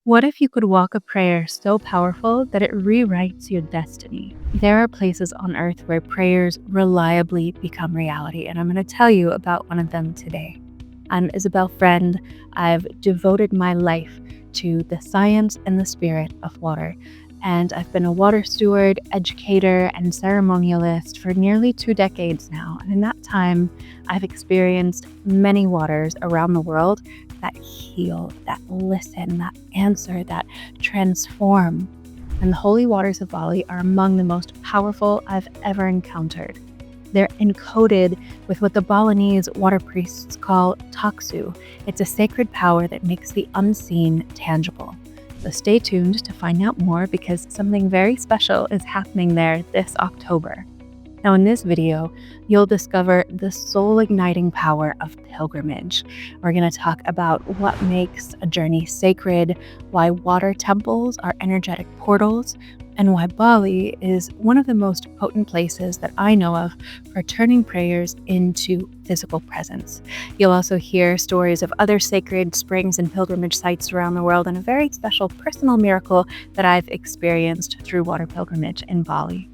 What if you could walk a prayer so powerful that it rewrites your destiny? There are places on earth where prayers reliably become reality, and I'm going to tell you about one of them today. I'm Isabel Friend. I've devoted my life to the science and the spirit of water, and I've been a water steward, educator, and ceremonialist for nearly 2 decades now. And in that time, I've experienced many waters around the world that heal, that listen, that answer, that transform. And the holy waters of Bali are among the most powerful I've ever encountered. They're encoded with what the Balinese water priests call taksu. It's a sacred power that makes the unseen tangible. So stay tuned to find out more because something very special is happening there this October. Now, in this video, you'll discover the soul-igniting power of pilgrimage. We're going to talk about what makes a journey sacred, why water temples are energetic portals, and why Bali is one of the most potent places that I know of for turning prayers into physical presence. You'll also hear stories of other sacred springs and pilgrimage sites around the world and a very special personal miracle that I've experienced through water pilgrimage in Bali.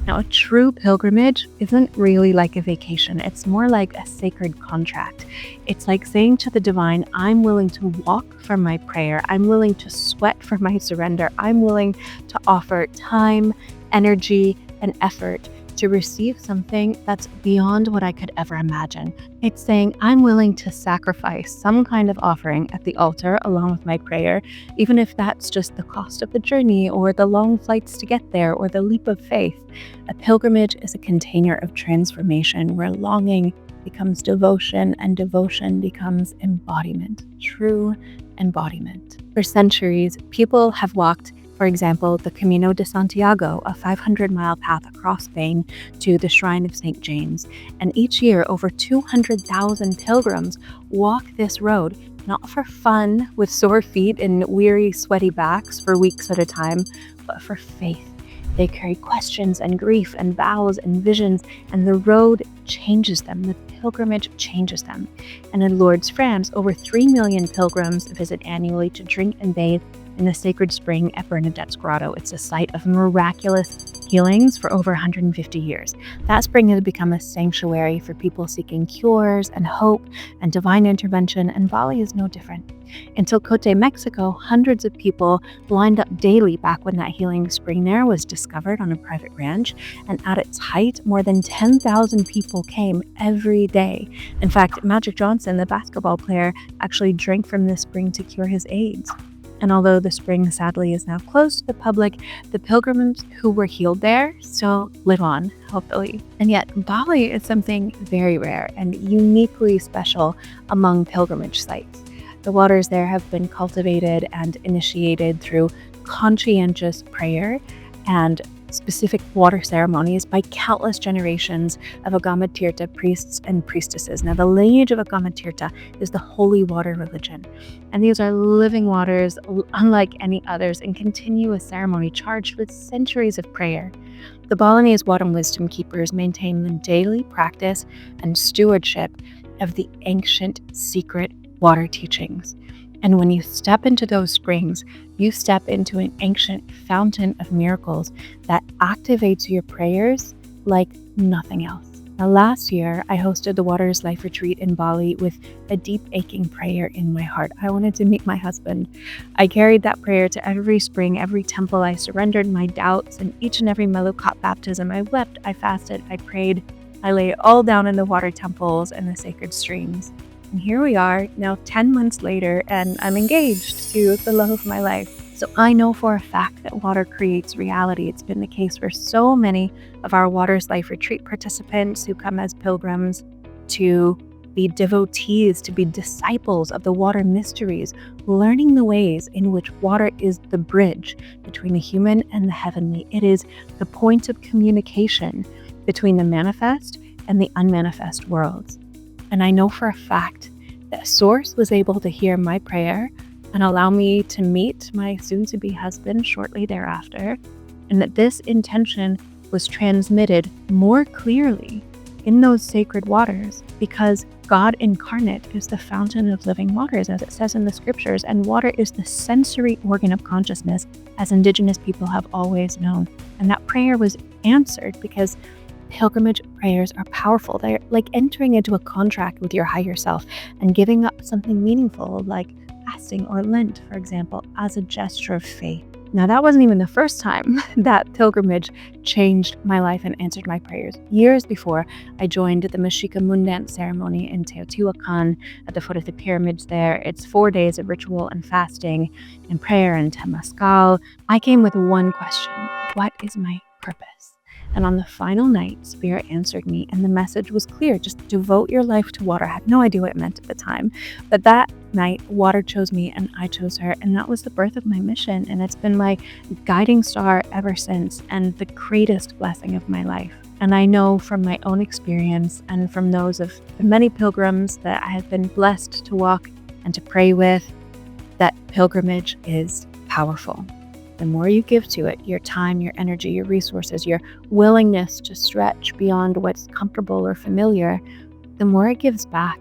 Now, a true pilgrimage isn't really like a vacation. It's more like a sacred contract. It's like saying to the divine, I'm willing to walk for my prayer. I'm willing to sweat for my surrender. I'm willing to offer time, energy, and effort to receive something that's beyond what I could ever imagine. It's saying I'm willing to sacrifice some kind of offering at the altar along with my prayer, even if that's just the cost of the journey or the long flights to get there or the leap of faith. A pilgrimage is a container of transformation where longing becomes devotion and devotion becomes embodiment, true embodiment. For centuries, people have walked, for example, the Camino de Santiago, a 500-mile path across Spain to the Shrine of St. James. And each year, over 200,000 pilgrims walk this road, not for fun with sore feet and weary, sweaty backs for weeks at a time, but for faith. They carry questions and grief and vows and visions, and the road changes them. The pilgrimage changes them. And in Lourdes, France, over 3 million pilgrims visit annually to drink and bathe in the sacred spring at Bernadette's Grotto. It's a site of miraculous healings for over 150 years. That spring has become a sanctuary for people seeking cures and hope and divine intervention, and Bali is no different. In Tlacote, Mexico, hundreds of people lined up daily back when that healing spring there was discovered on a private ranch, and at its height, more than 10,000 people came every day. In fact, Magic Johnson, the basketball player, actually drank from this spring to cure his AIDS. And although the spring sadly is now closed to the public, the pilgrims who were healed there still live on, hopefully. And yet, Bali is something very rare and uniquely special among pilgrimage sites. The waters there have been cultivated and initiated through conscientious prayer and specific water ceremonies by countless generations of Agama Tirtha priests and priestesses. Now, the lineage of Agama Tirtha is the holy water religion. And these are living waters unlike any others in continuous ceremony charged with centuries of prayer. The Balinese water wisdom keepers maintain the daily practice and stewardship of the ancient secret water teachings. And when you step into those springs, you step into an ancient fountain of miracles that activates your prayers like nothing else. Now, last year, I hosted the Waters Life Retreat in Bali with a deep aching prayer in my heart. I wanted to meet my husband. I carried that prayer to every spring, every temple. I surrendered my doubts, and each and every Melukat baptism, I wept, I fasted, I prayed. I lay it all down in the water temples and the sacred streams. And here we are, now 10 months later, and I'm engaged to the love of my life. So I know for a fact that water creates reality. It's been the case for so many of our Waters Life Retreat participants who come as pilgrims to be devotees, to be disciples of the water mysteries, learning the ways in which water is the bridge between the human and the heavenly. It is the point of communication between the manifest and the unmanifest worlds. And I know for a fact that Source was able to hear my prayer and allow me to meet my soon-to-be husband shortly thereafter, and that this intention was transmitted more clearly in those sacred waters, because God incarnate is the fountain of living waters, as it says in the scriptures, and water is the sensory organ of consciousness, as Indigenous people have always known. And that prayer was answered because pilgrimage prayers are powerful. They're like entering into a contract with your higher self and giving up something meaningful, like fasting or Lent, for example, as a gesture of faith. Now, that wasn't even the first time that pilgrimage changed my life and answered my prayers. Years before, I joined the Mexica Moon Dance ceremony in Teotihuacan at the foot of the pyramids there. It's 4 days of ritual and fasting and prayer and temazcal. I came with one question: what is my purpose? And on the final night, Spirit answered me, and the message was clear: just devote your life to water. I had no idea what it meant at the time, but that night, water chose me and I chose her, and that was the birth of my mission, and it's been my guiding star ever since, and the greatest blessing of my life. And I know from my own experience and from those of the many pilgrims that I have been blessed to walk and to pray with, that pilgrimage is powerful. The more you give to it, your time, your energy, your resources, your willingness to stretch beyond what's comfortable or familiar, the more it gives back.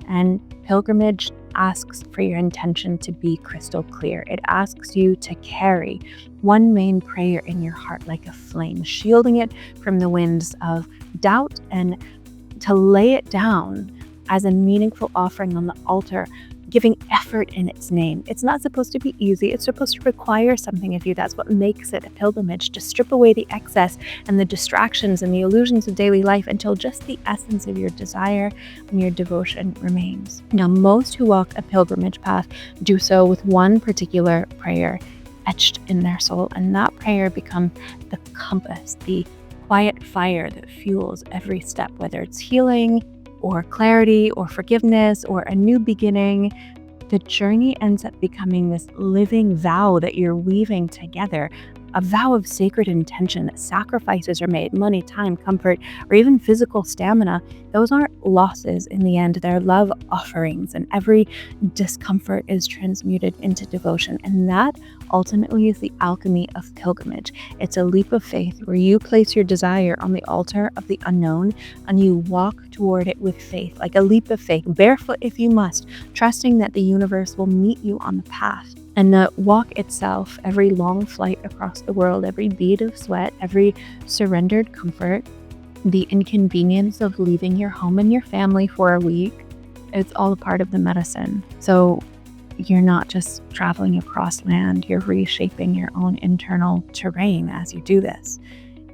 And pilgrimage asks for your intention to be crystal clear. It asks you to carry one main prayer in your heart like a flame, shielding it from the winds of doubt, and to lay it down as a meaningful offering on the altar, giving effort in its name. It's not supposed to be easy. It's supposed to require something of you. That's what makes it a pilgrimage, to strip away the excess and the distractions and the illusions of daily life until just the essence of your desire and your devotion remains. Now, most who walk a pilgrimage path do so with one particular prayer etched in their soul, and that prayer becomes the compass, the quiet fire that fuels every step, whether it's healing or clarity or forgiveness or a new beginning. The journey ends up becoming this living vow that you're weaving together, a vow of sacred intention that sacrifices are made, money, time, comfort, or even physical stamina. Those aren't losses in the end. They're love offerings, and every discomfort is transmuted into devotion. And that ultimately is the alchemy of pilgrimage. It's a leap of faith where you place your desire on the altar of the unknown and you walk toward it with faith, like a leap of faith, barefoot if you must, trusting that the universe will meet you on the path. And the walk itself, every long flight across the world, every bead of sweat, every surrendered comfort, the inconvenience of leaving your home and your family for a week, it's all a part of the medicine. So you're not just traveling across land, you're reshaping your own internal terrain as you do this.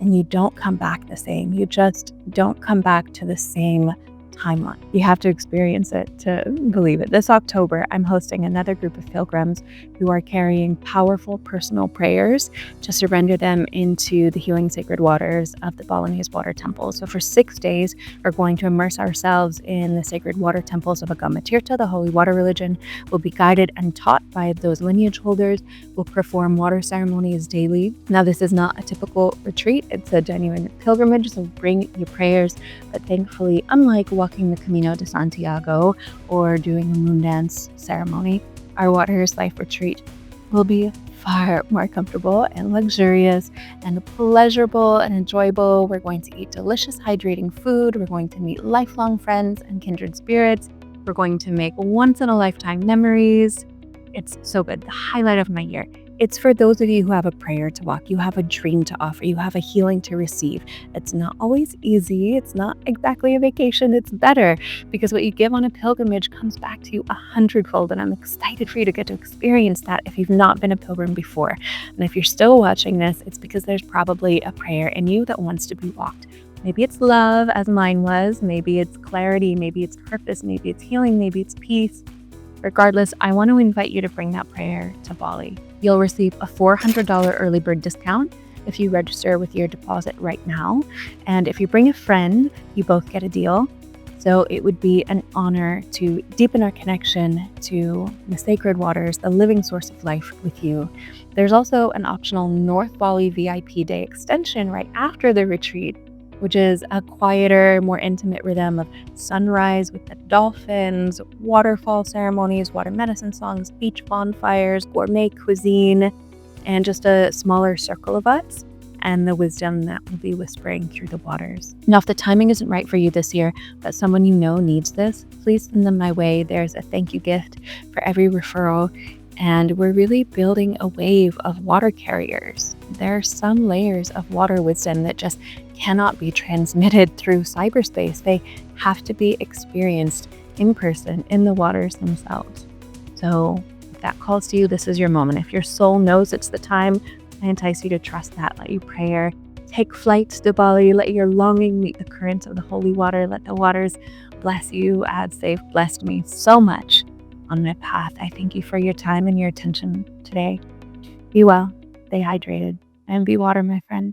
And you don't come back the same. You just don't come back to the same timeline. You have to experience it to believe it. This October, I'm hosting another group of pilgrims who are carrying powerful personal prayers to surrender them into the healing sacred waters of the Balinese water temple. So for 6 days, we're going to immerse ourselves in the sacred water temples of Agama Tirtha, the holy water religion. We'll be guided and taught by those lineage holders. We'll perform water ceremonies daily. Now, this is not a typical retreat. It's a genuine pilgrimage, so bring your prayers. But thankfully, unlike walking the Camino de Santiago or doing a moon dance ceremony, our Waters Life retreat will be far more comfortable and luxurious and pleasurable and enjoyable. We're going to eat delicious, hydrating food. We're going to meet lifelong friends and kindred spirits. We're going to make once-in-a-lifetime memories. It's so good. The highlight of my year. It's for those of you who have a prayer to walk, you have a dream to offer, you have a healing to receive. It's not always easy. It's not exactly a vacation. It's better because what you give on a pilgrimage comes back to you 100-fold. And I'm excited for you to get to experience that if you've not been a pilgrim before. And if you're still watching this, it's because there's probably a prayer in you that wants to be walked. Maybe it's love, as mine was. Maybe it's clarity. Maybe it's purpose. Maybe it's healing. Maybe it's peace. Regardless, I want to invite you to bring that prayer to Bali. You'll receive a $400 early bird discount if you register with your deposit right now. And if you bring a friend, you both get a deal. So it would be an honor to deepen our connection to the sacred waters, the living source of life with you. There's also an optional North Bali VIP day extension right after the retreat, which is a quieter, more intimate rhythm of sunrise with the dolphins, waterfall ceremonies, water medicine songs, beach bonfires, gourmet cuisine, and just a smaller circle of us. and the wisdom that will be whispering through the waters. Now, if the timing isn't right for you this year, but someone you know needs this, please send them my way. There's a thank you gift for every referral. And we're really building a wave of water carriers. There are some layers of water wisdom that just cannot be transmitted through cyberspace. They have to be experienced in person in the waters themselves. So if that calls to you, this is your moment. If your soul knows it's the time, I entice you to trust that. Let your prayer take flight to Bali. Let your longing meet the currents of the holy water. Let the waters bless you as they've blessed me so much on my path. I thank you for your time and your attention today. Be well, stay hydrated, and be water, my friend.